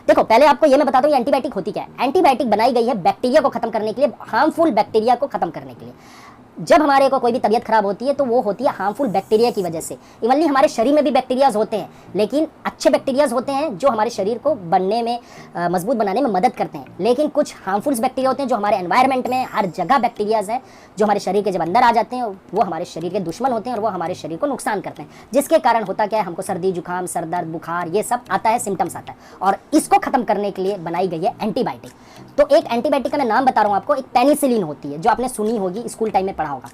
देखो पहले आपको ये मैं बताता हूँ ये एंटीबायोटिक होती क्या है। एंटीबायोटिक बनाई गई है बैक्टीरिया को खत्म करने के लिए, हार्मफुल बैक्टीरिया को खत्म करने के लिए। जब हमारे को कोई भी तबीयत खराब होती है तो वो होती है हार्मफुल बैक्टीरिया की वजह से। इवनली हमारे शरीर में भी बैक्टीरियाज होते हैं, लेकिन अच्छे बैक्टीरियाज होते हैं जो हमारे शरीर को बनने में, मजबूत बनाने में मदद करते हैं। लेकिन कुछ हार्मफुल बैक्टीरिया होते हैं जो हमारे एनवायरनमेंट में हर जगह बैक्टीरियाज हैं, जो हमारे शरीर के जब अंदर आ जाते हैं वो हमारे शरीर के दुश्मन होते हैं और वो हमारे शरीर को नुकसान करते हैं, जिसके कारण होता क्या है, हमको सर्दी जुकाम, सर दर्द, बुखार ये सब आता है, सिम्टम्स आता है। और इसको खत्म करने के लिए बनाई गई है एंटीबायोटिक। तो एक एंटीबायोटिक का मैं नाम बता रहा हूँ आपको, एक पेनिसिलिन होती है जो आपने सुनी होगी, स्कूल टाइम में पढ़ा होगा।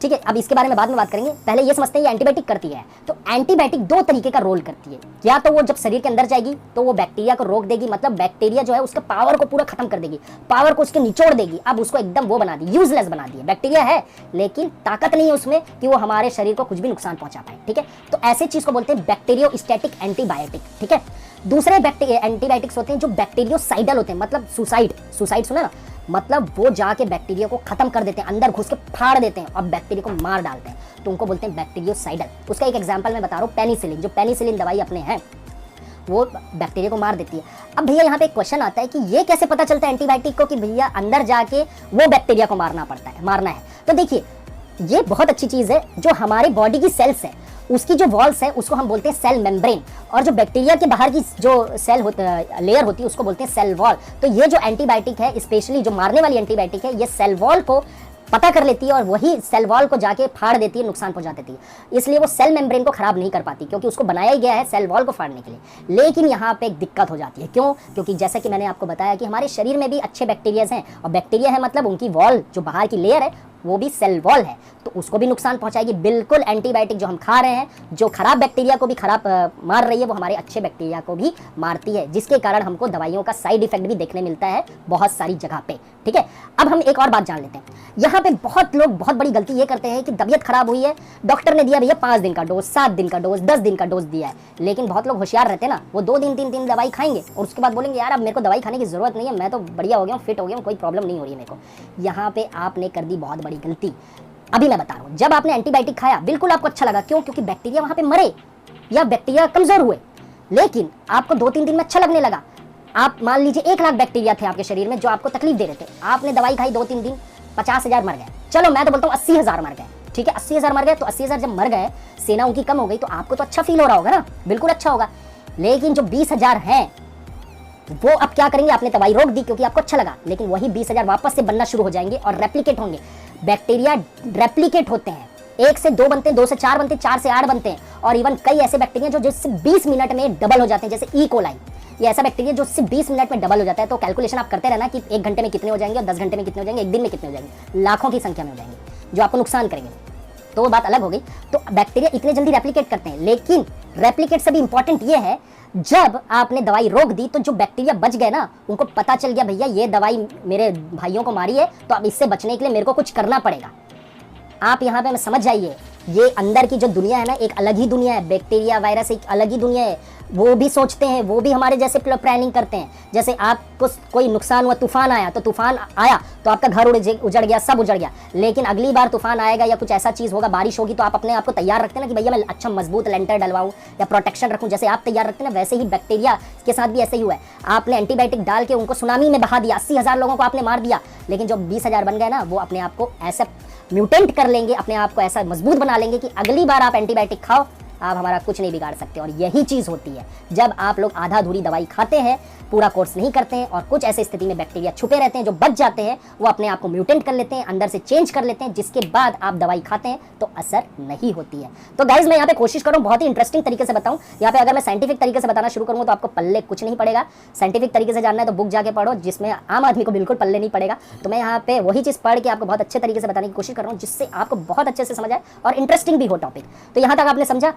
ठीक है, अब इसके बारे में बाद में बात करेंगे, पहले ये समझते हैं ये एंटीबायोटिक करती है। तो एंटीबायोटिक दो तरीके का रोल करती है, या तो वो जब शरीर के अंदर जाएगी तो वो बैक्टीरिया को रोक देगी, मतलब बैक्टीरिया जो है उसके पावर को पूरा खत्म कर देगी, पावर को उसके निचोड़ देगी, अब उसको एकदम वो बना दी, यूजलेस बना दी। बैक्टीरिया है लेकिन ताकत नहीं है उसमें कि वो हमारे शरीर को कुछ भी नुकसान पहुंचा पाए। ठीक है, तो ऐसे चीज को बोलते हैं बैक्टीरियोस्टैटिक एंटीबायोटिक। ठीक है, दूसरे एंटीबायोटिक्स होते हैं जो बैक्टीरियोसाइडल होते हैं, मतलब सुसाइड सुना ना, मतलब वो जाके बैक्टीरिया को खत्म कर देते हैं, अंदर घुस के फाड़ देते हैं और बैक्टीरिया को मार डालते हैं, तो उनको बोलते हैं बैक्टीरियोसाइडल। उसका एक एग्जांपल मैं बता रहा हूँ, पेनिसिलिन। जो पेनिसिलिन दवाई अपने हैं वो बैक्टीरिया को मार देती है। अब भैया यहाँ पे एक क्वेश्चन आता है कि ये कैसे पता चलता है एंटीबायोटिक को कि भैया अंदर जाके वो बैक्टीरिया को मारना है। तो देखिए ये बहुत अच्छी चीज है, जो हमारे बॉडी की सेल्स है उसकी जो वॉल्स है उसको हम बोलते हैं सेल मेम्ब्रेन, और जो बैक्टीरिया के बाहर की जो सेल लेयर होती है उसको बोलते हैं सेल वॉल। तो ये जो एंटीबायोटिक है, स्पेशली जो मारने वाली एंटीबायोटिक है, ये सेल वॉल को पता कर लेती है और वही सेल वॉल को जाके फाड़ देती है, नुकसान पहुंचा देती है। इसलिए वो सेल मेम्ब्रेन को खराब नहीं कर पाती, क्योंकि उसको बनाया ही गया है सेल वॉल को फाड़ने के लिए। लेकिन यहाँ पे एक दिक्कत हो जाती है, क्यों? क्योंकि जैसा कि मैंने आपको बताया कि हमारे शरीर में भी अच्छे बैक्टीरियाज हैं, और बैक्टीरिया है मतलब उनकी वॉल जो बाहर की लेयर है वो भी सेल वॉल है, तो उसको भी नुकसान पहुंचाएगी। बिल्कुल एंटीबायोटिक जो हम खा रहे हैं, जो खराब बैक्टीरिया को भी खराब मार रही है, वो हमारे अच्छे बैक्टीरिया को भी मारती है, जिसके कारण हमको दवाइयों का साइड इफेक्ट भी देखने मिलता है बहुत सारी जगह पे। ठीक है, अब हम एक और बात जान लेते हैं। यहाँ पे बहुत लोग बहुत बड़ी गलती ये करते हैं कि तबियत खराब हुई है, डॉक्टर ने दिया भैया 5 दिन का डोज, 7 दिन का डोज, 10 दिन का डोज दिया है, लेकिन बहुत लोग होशियार रहते हैं ना, वो 2 दिन 3 दिन दवाई खाएंगे और उसके बाद बोलेंगे यार अब मेरे को दवाई खाने की जरूरत नहीं है, मैं तो बढ़िया हो गया हूँ, फिट हो गया हूँ, कोई प्रॉब्लम नहीं हो रही है मेरे को। यहाँ पे आपने कर दी बहुत बड़ी गलती। अभी मैं बता रहा हूँ, जब आपने एंटीबायोटिक खाया बिल्कुल आपको अच्छा लगा, क्यों? क्योंकि बैक्टीरिया वहां पे मरे या बैक्टीरिया कमजोर हुए, लेकिन आपको 2-3 दिन में अच्छा लगने लगा। आप मान लीजिए 1 लाख बैक्टीरिया थे आपके शरीर में जो आपको तकलीफ दे रहे थे, आपने दवाई खाई 2-3 दिन, 50,000 मर गए। चलो मैं तो बोलता हूँ 80,000 मर गए। ठीक है, 80,000 मर गए, तो 80,000 जब मर गए, सेना उनकी कम हो गई, तो आपको तो अच्छा फील हो रहा होगा ना, बिल्कुल अच्छा होगा। लेकिन जो 20,000 हैं वो अब क्या करेंगे? आपने दवाई रोक दी क्योंकि आपको अच्छा लगा, लेकिन वही 20,000 वापस से बनना शुरू हो जाएंगे और रेप्लिकेट होंगे। बैक्टीरिया रेप्लिकेट होते हैं, 1 से 2 बनते हैं, 2 से 4 बनते हैं, 4 से 8 बनते हैं, और इवन कई ऐसे बैक्टीरिया जो जिससे 20 मिनट में डबल हो जाते हैं, जैसे ई कोलाई। ये ऐसा बैक्टीरिया जो सिर्फ 20 मिनट में डबल हो जाता है। तो कैलकुलेशन आप करते रहना कि 1 घंटे में कितने हो जाएंगे और 10 घंटे में कितने हो जाएंगे, 1 दिन में कितने हो जाएंगे, लाखों की संख्या में हो जाएंगे जो आपको नुकसान करेंगे। तो वो बात अलग हो गई। तो बैक्टीरिया इतने जल्दी रेप्लिकेट करते हैं, लेकिन रेप्लिकेट से भी इंपॉर्टेंट ये है, जब आपने दवाई रोक दी तो जो बैक्टीरिया बच गए ना, उनको पता चल गया भैया ये दवाई मेरे भाइयों को मारी है, तो अब इससे बचने के लिए मेरे को कुछ करना पड़ेगा। आप यहाँ पे समझ जाइए, ये अंदर की जो दुनिया है ना, एक अलग ही दुनिया है। बैक्टीरिया वायरस एक अलग ही दुनिया है, वो भी सोचते हैं, वो भी हमारे जैसे प्लानिंग करते हैं। जैसे आपको कोई नुकसान हुआ, तूफान आया, तो तूफान आया तो आपका घर उजड़ गया, सब उजड़ गया, लेकिन अगली बार तूफान आएगा या कुछ ऐसा चीज होगा, बारिश होगी, तो आप अपने आप को तैयार रखते हैं ना कि भैया मैं अच्छा मजबूत लेंटर डलवाऊं या प्रोटेक्शन रखूं। जैसे आप तैयार रखते हैं ना, वैसे ही बैक्टीरिया के साथ भी ऐसे ही हुआ है। आपने एंटीबायोटिक डाल के उनको सुनामी में बहा दिया, 80,000 लोगों को आपने मार दिया, लेकिन जो 20,000 बन गए ना, वो अपने आप को ऐसा म्यूटेंट कर लेंगे, अपने आप को ऐसा मजबूत बना लेंगे कि अगली बार आप एंटीबायोटिक खाओ, आप हमारा कुछ नहीं बिगाड़ सकते। और यही चीज होती है जब आप लोग आधा अधूरी दवाई खाते हैं, पूरा कोर्स नहीं करते हैं, और कुछ ऐसे स्थिति में बैक्टीरिया छुपे रहते हैं जो बच जाते हैं, वो अपने आप को म्यूटेंट कर लेते हैं, अंदर से चेंज कर लेते हैं, जिसके बाद आप दवाई खाते हैं तो असर नहीं होती है। तो गाइज मैं यहाँ पे कोशिश कर रहा हूँ बहुत ही इंटरेस्टिंग तरीके से बताऊँ। यहाँ पे अगर मैं साइंटिफिक तरीके से बताना शुरू करूँगा तो आपको पल्ले कुछ नहीं पड़ेगा। साइंटिफिक तरीके से जानना है तो बुक जाके पढ़ो, जिसमें आम आदमी को बिल्कुल पल्ले नहीं पड़ेगा। तो मैं यहाँ पे वही चीज़ पढ़ के आपको बहुत अच्छे तरीके से बताने की कोशिश कर रहा हूँ, जिससे आपको बहुत अच्छे से समझ आए और इंटरेस्टिंग भी हो टॉपिक। तो यहाँ तक आपने समझा?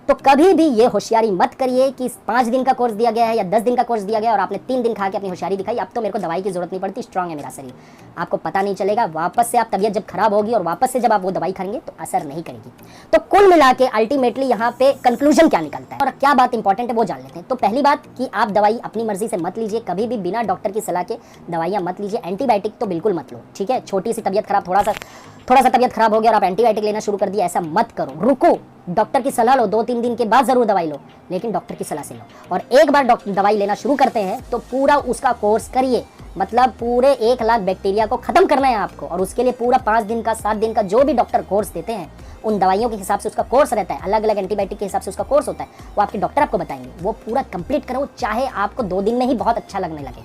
तो कभी भी ये होशियारी मत करिए कि 5 दिन का कोर्स दिया गया है या 10 दिन का कोर्स दिया गया और आपने 3 दिन खा के अपनी होशियारी दिखाई, अब तो मेरे को दवाई की जरूरत नहीं पड़ती, स्ट्रांग है मेरा शरीर। आपको पता नहीं चलेगा, वापस से आप तबीयत जब खराब होगी और वापस से जब आप वो दवाई खाएंगे तो असर नहीं करेगी। तो कुल मिला के अल्टीमेटली यहाँ पे कंक्लूजन क्या निकलता है और क्या बात इंपॉर्टेंट है वो जान लेते हैं। तो पहली बात कि आप दवाई अपनी मर्जी से मत लीजिए, कभी भी बिना डॉक्टर की सलाह के दवाइयाँ मत लीजिए। एंटीबायोटिक तो बिल्कुल मत लो, ठीक है। छोटी सी तबीयत खराब, थोड़ा सा थोड़ा सा तबियत खराब हो गया और आप एंटीबायोटिक लेना शुरू कर दिया, ऐसा मत करो। रुको, डॉक्टर की सलाह लो, 2-3 दिन के बाद जरूर दवाई लो, लेकिन डॉक्टर की सलाह से लो। और एक बार डॉक्टर दवाई लेना शुरू करते हैं तो पूरा उसका कोर्स करिए, मतलब पूरे 1 लाख बैक्टीरिया को खत्म करना है आपको। और उसके लिए पूरा 5 दिन का 7 दिन का जो भी डॉक्टर कोर्स देते हैं, उन दवाइयों के हिसाब से उसका कोर्स रहता है, अलग अलग एंटीबायोटिक के हिसाब से उसका कोर्स होता है, वो आपके डॉक्टर आपको बताएंगे। वो पूरा कंप्लीट करो, चाहे आपको 2 दिन में ही बहुत अच्छा लगने लगे।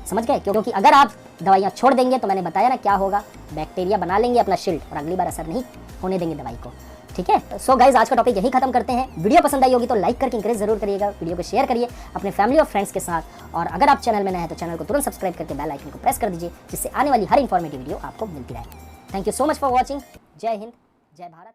समझ गए? क्योंकि अगर आप दवाइयाँ छोड़ देंगे तो मैंने बताया ना क्या होगा, बैक्टीरिया बना लेंगे अपना शील्ड और अगली बार असर नहीं होने देंगे दवाई को। ठीक है, सो गाइज आज का टॉपिक यही खत्म करते हैं। वीडियो पसंद आई होगी तो लाइक करके इंकरेज जरूर करिएगा, वीडियो को शेयर करिए अपने फैमिली और फ्रेंड्स के साथ। और अगर आप चैनल में नए हैं तो चैनल को तुरंत सब्सक्राइब करके बेल आइकन को प्रेस कर दीजिए, जिससे आने वाली हर इंफॉर्मेटिव वीडियो आपको मिलती रहे। Thank you so much for watching. जय हिंद, जय भारत।